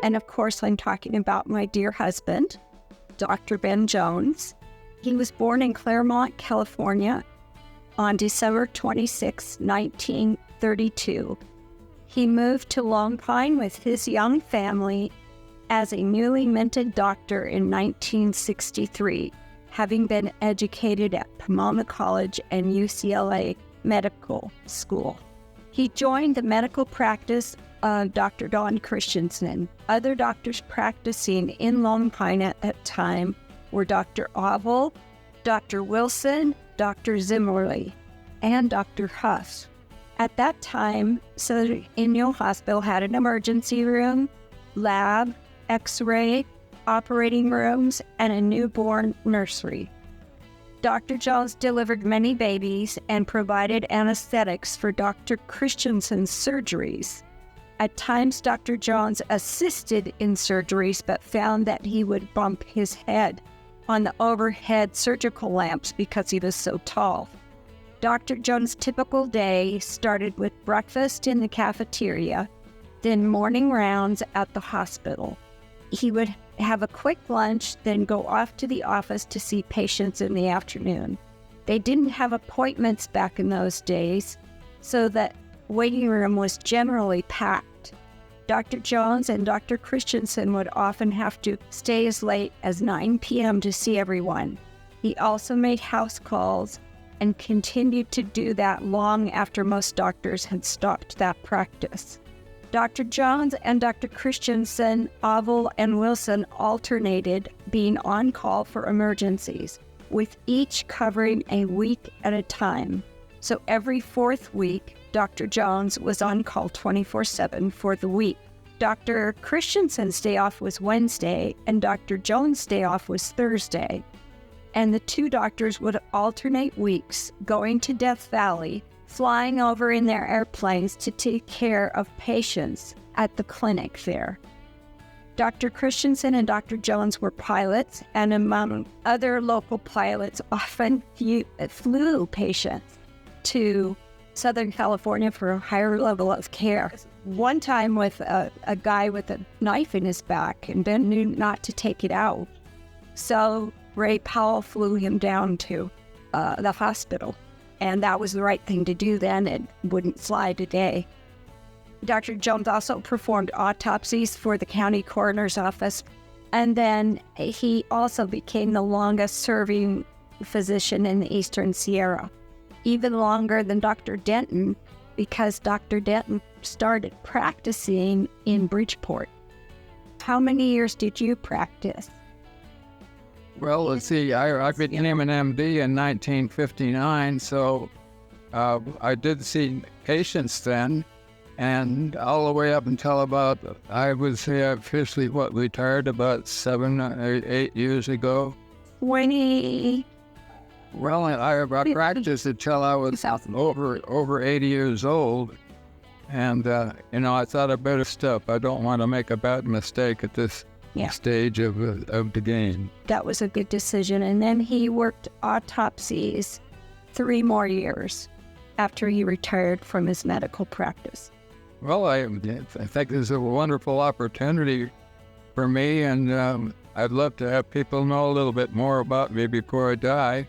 And of course, I'm talking about my dear husband, Dr. Ben Jones. He was born in Claremont, California on December 26, 1932. He moved to Long Pine with his young family as a newly minted doctor in 1963, having been educated at Pomona College and UCLA Medical School. He joined the medical practice of Dr. Don Christensen. Other doctors practicing in Long Pine at that time were Dr. Oval, Dr. Wilson, Dr. Zimmerly, and Dr. Huff. At that time, Southern Inyo Hospital had an emergency room, lab, X-ray, operating rooms, and a newborn nursery. Dr. Jones delivered many babies and provided anesthetics for Dr. Christensen's surgeries. At times, Dr. Jones assisted in surgeries, but found that he would bump his head on the overhead surgical lamps because he was so tall. Dr. Jones' typical day started with breakfast in the cafeteria, then morning rounds at the hospital. He would have a quick lunch, then go off to the office to see patients in the afternoon. They didn't have appointments back in those days, so the waiting room was generally packed. Dr. Jones and Dr. Christensen would often have to stay as late as 9 p.m. to see everyone. He also made house calls and continued to do that long after most doctors had stopped that practice. Dr. Jones and Dr. Christensen, Oval, and Wilson alternated being on call for emergencies, with each covering a week at a time. So every fourth week, Dr. Jones was on call 24/7 for the week. Dr. Christensen's day off was Wednesday, and Dr. Jones' day off was Thursday. And the two doctors would alternate weeks, going to Death Valley, flying over in their airplanes to take care of patients at the clinic there. Dr. Christensen and Dr. Jones were pilots, and among other local pilots often flew patients to Southern California for a higher level of care. One time with a guy with a knife in his back, and Ben knew not to take it out. So Ray Powell flew him down to the hospital. And that was the right thing to do then. It wouldn't fly today. Dr. Jones also performed autopsies for the county coroner's office. And then he also became the longest serving physician in the Eastern Sierra, even longer than Dr. Denton, because Dr. Denton started practicing in Bridgeport. How many years did you practice? Well, let's see, I became an MD in 1959, so I did see patients then, and all the way up until about, I would say I officially, retired about 7 or 8 years ago. 20. Well, I practiced until I was over 80 years old, and, I thought I better stop. I don't want to make a bad mistake at this stage of the game. That was a good decision. And then he worked autopsies 3 more years after he retired from his medical practice. Well, I think this is a wonderful opportunity for me, and I'd love to have people know a little bit more about me before I die.